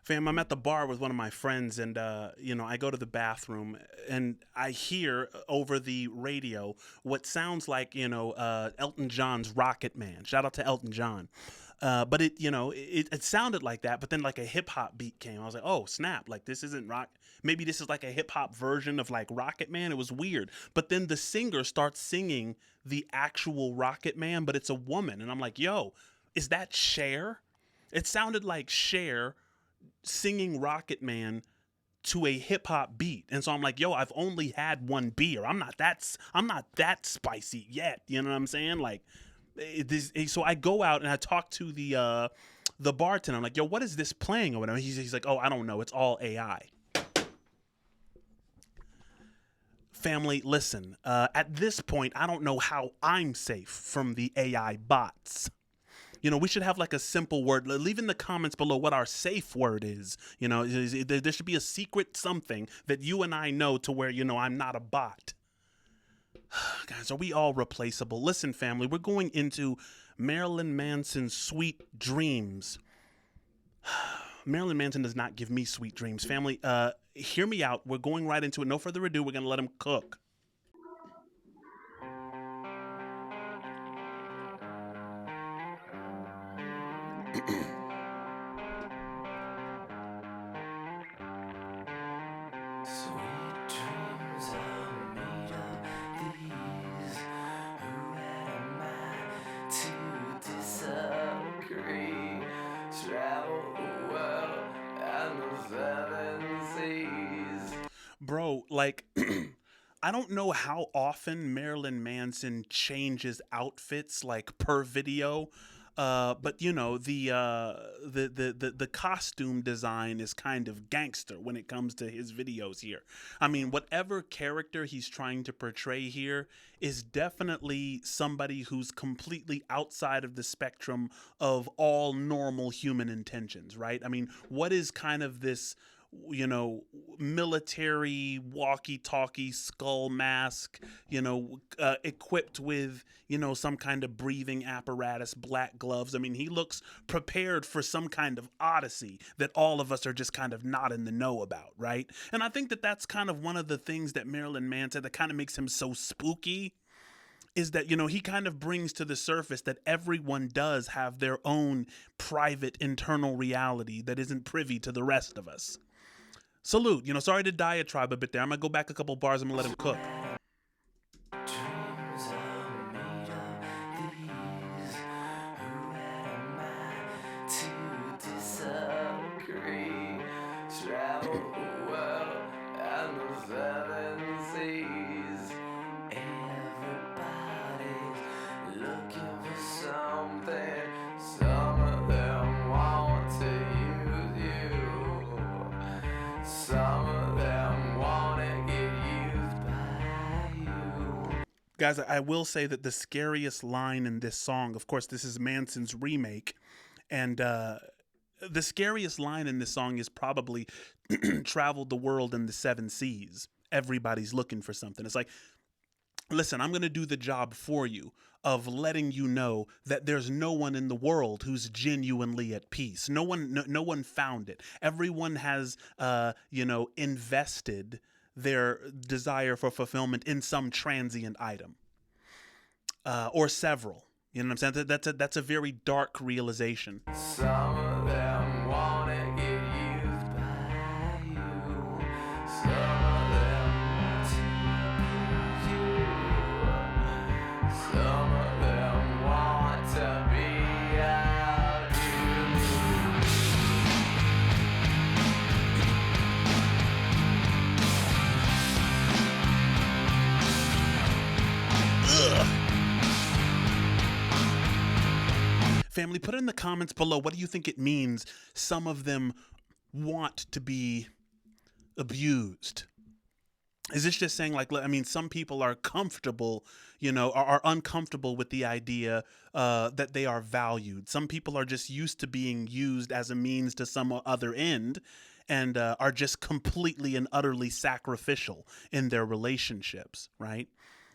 Fam, I'm at the bar with one of my friends, and I go to the bathroom, and I hear over the radio what sounds like Elton John's "Rocket Man." Shout out to Elton John. But it sounded like that, but then like a hip hop beat came. I was like, oh snap! Like this isn't rock. Maybe this is like a hip hop version of like Rocket Man. It was weird. But then the singer starts singing the actual Rocket Man, but it's a woman, and I'm like, yo, is that Cher? It sounded like Cher singing Rocket Man to a hip hop beat. And so I'm like, yo, I've only had one beer. I'm not that spicy yet. You know what I'm saying? Like so I go out and I talk to the bartender. I'm like, yo, what is this playing or whatever? He's like, oh, I don't know. It's all AI. Family, listen. At this point, I don't know how I'm safe from the AI bots. We should have like a simple word. Leave in the comments below what our safe word is. There should be a secret something that you and I know to where, I'm not a bot. Guys, are we all replaceable? Listen, family, we're going into Marilyn Manson's sweet dreams. Marilyn Manson does not give me sweet dreams. Family, hear me out. We're going right into it. No further ado, we're going to let him cook. Sweet dreams are made of these. Who am I to disagree? Travel the world and the seven seas. Bro, like, I don't know how often Marilyn Manson changes outfits, like, per video. But the costume design is kind of gangster when it comes to his videos here. I mean, whatever character he's trying to portray here is definitely somebody who's completely outside of the spectrum of all normal human intentions, right? I mean, what is kind of this military walkie-talkie skull mask, equipped with, some kind of breathing apparatus, black gloves. I mean, he looks prepared for some kind of odyssey that all of us are just kind of not in the know about, right? And I think that that's kind of one of the things that Marilyn Manson that kind of makes him so spooky is that, he kind of brings to the surface that everyone does have their own private internal reality that isn't privy to the rest of us. Salute. Sorry to diatribe a bit there. I'm going to go back a couple bars. I'm going to let him cook. Dreams are made of these. Who am I to disagree? Travel the world and the seven seas. Everybody's looking for something. Some of them want to use you. Some of them want to get used by you. Guys, I will say that the scariest line in this song, of course, this is Manson's remake, and the scariest line in this song is probably traveled the world in the seven seas. Everybody's looking for something. It's like, listen, I'm going to do the job for you of letting you know that there's no one in the world who's genuinely at peace. No one found it. Everyone has, invested their desire for fulfillment in some transient item, or several. You know what I'm saying? That's a very dark realization. Some of them want to get used by you. Some of them want to use you. Some of them want to be out Family, put in the comments below, what do you think it means some of them want to be abused? Is this just saying, like, I mean, some people are comfortable, are uncomfortable with the idea that they are valued. Some people are just used to being used as a means to some other end and are just completely and utterly sacrificial in their relationships, right?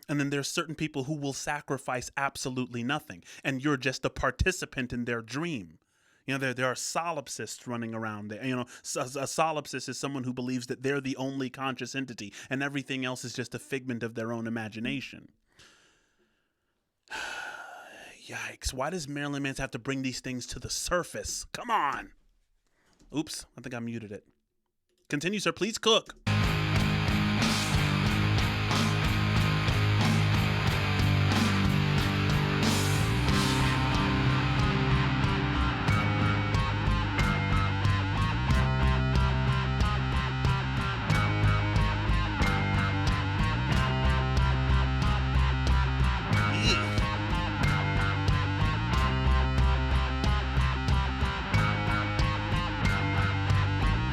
And then there's certain people who will sacrifice absolutely nothing, and you're just a participant in their dream. You know, there are solipsists running around there. You know, a solipsist is someone who believes that they're the only conscious entity and everything else is just a figment of their own imagination. Yikes. Why does Marilyn Manson have to bring these things to the surface? Come on. Oops, I think I muted it. Continue, sir. Please cook.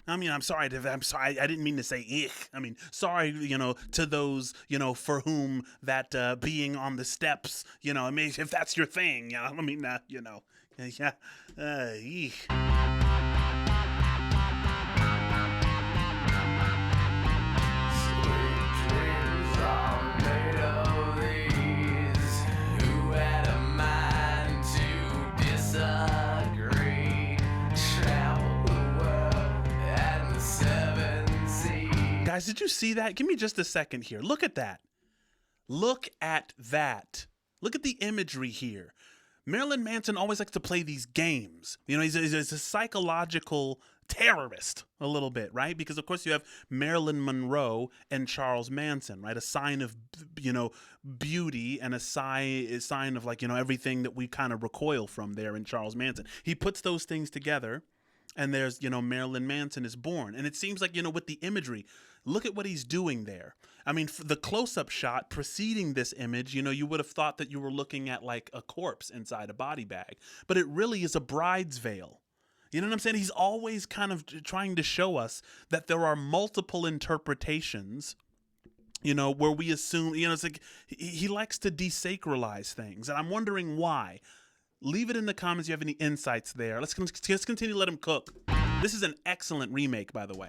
I mean, I'm sorry. I didn't mean to say ich. I mean, sorry, to those, for whom that being on the steps, I mean, if that's your thing, I mean, yeah, eek. Guys, did you see that? Give me just a second here. Look at that. Look at that. Look at the imagery here. Marilyn Manson always likes to play these games. He's a psychological terrorist a little bit, right? Because, of course, you have Marilyn Monroe and Charles Manson, right? A sign of, beauty and a sign of, everything that we kind of recoil from there in Charles Manson. He puts those things together, and there's, Marilyn Manson is born. And it seems like, with the imagery, look at what he's doing there. I mean, for the close-up shot preceding this image, you would have thought that you were looking at like a corpse inside a body bag. But it really is a bride's veil. You know what I'm saying? He's always kind of trying to show us that there are multiple interpretations, where we assume, it's like he likes to desacralize things. And I'm wondering why. Leave it in the comments if you have any insights there. Let's continue to let him cook. This is an excellent remake, by the way.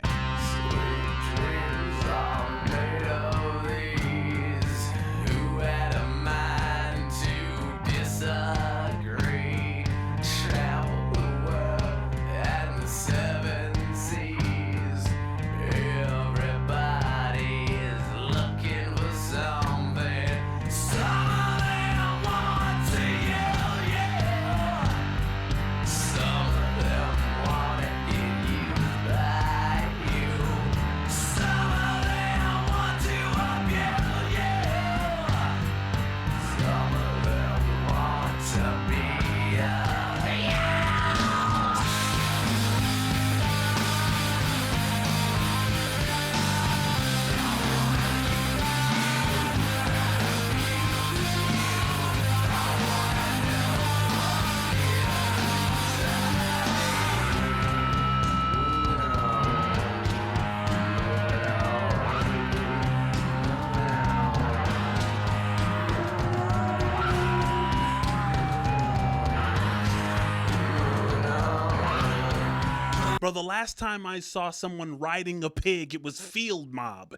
Bro, the last time I saw someone riding a pig, it was Field Mob.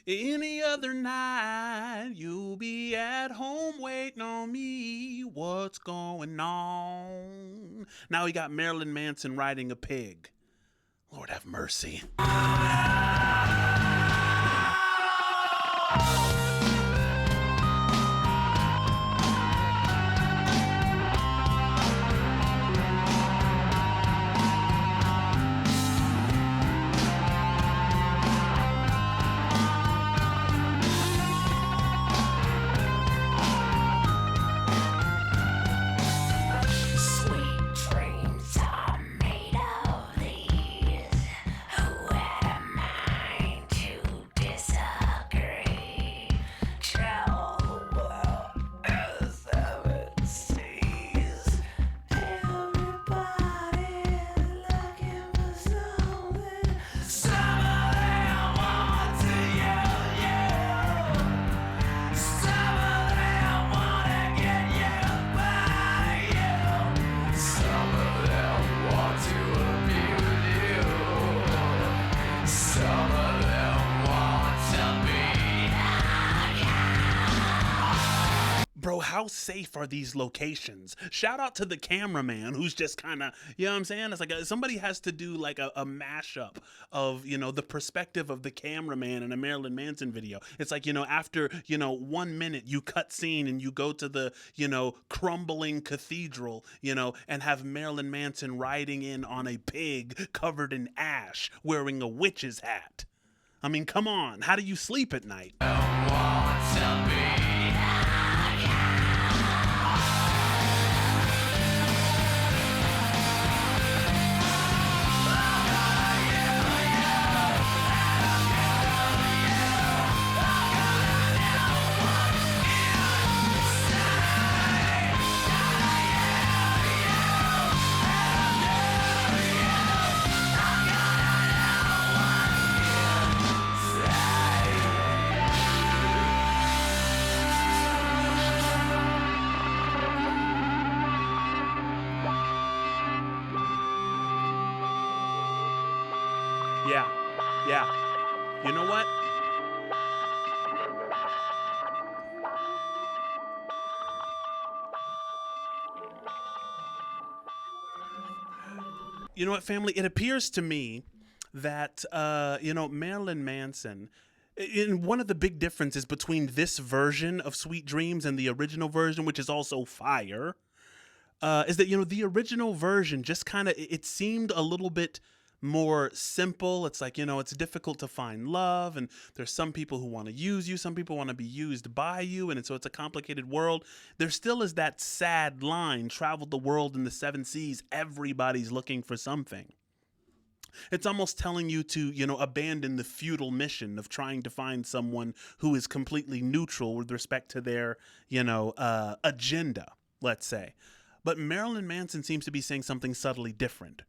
Any other night, you'll be at home waiting on me. What's going on? Now we got Marilyn Manson riding a pig. Lord have mercy. how safe are these locations? Shout out to the cameraman who's just kind of, you know what I'm saying? It's like somebody has to do like a mashup of, you know, the perspective of the cameraman in a Marilyn Manson video. It's like, you know, after, you know, 1 minute you cut scene and you go to the, you know, crumbling cathedral, you know, and have Marilyn Manson riding in on a pig covered in ash wearing a witch's hat. I mean, come on. How do you sleep at night? Yeah. You know what? You know what, family? It appears to me that, you know, Marilyn Manson, in one of the big differences between this version of Sweet Dreams and the original version, which is also fire, is that, you know, the original version just kind of, it seemed a little bit more simple. It's like, you know, it's difficult to find love, and there's some people who want to use you, some people want to be used by you, and so it's a complicated world. There still is that sad line, traveled the world in the 7 seas, everybody's looking for something. It's almost telling you to, you know, abandon the futile mission of trying to find someone who is completely neutral with respect to their, you know, agenda, let's say. But Marilyn Manson seems to be saying something subtly different.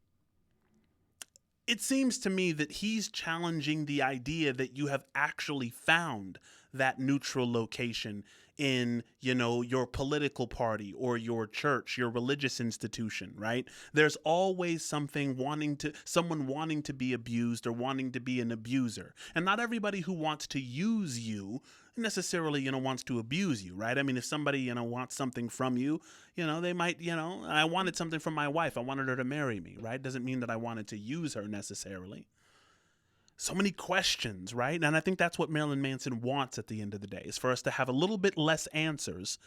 It seems to me that he's challenging the idea that you have actually found that neutral location in, you know, your political party or your church, your religious institution, right? There's always someone wanting to be abused or wanting to be an abuser. And not everybody who wants to use you necessarily, you know, wants to abuse you, right? I mean, if somebody, you know, wants something from you, you know, they might, you know, I wanted something from my wife. I wanted her to marry me, right? Doesn't mean that I wanted to use her necessarily. So many questions, right? And I think that's what Marilyn Manson wants at the end of the day, is for us to have a little bit less answers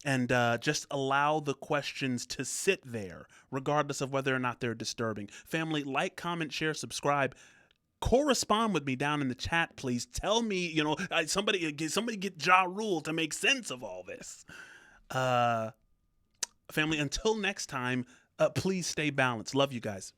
and just allow the questions to sit there, regardless of whether or not they're disturbing. Family, like, comment, share, subscribe. Correspond with me down in the chat, please. Tell me, you know, somebody get Ja Rule to make sense of all this. Family, until next time, please stay balanced. Love you guys.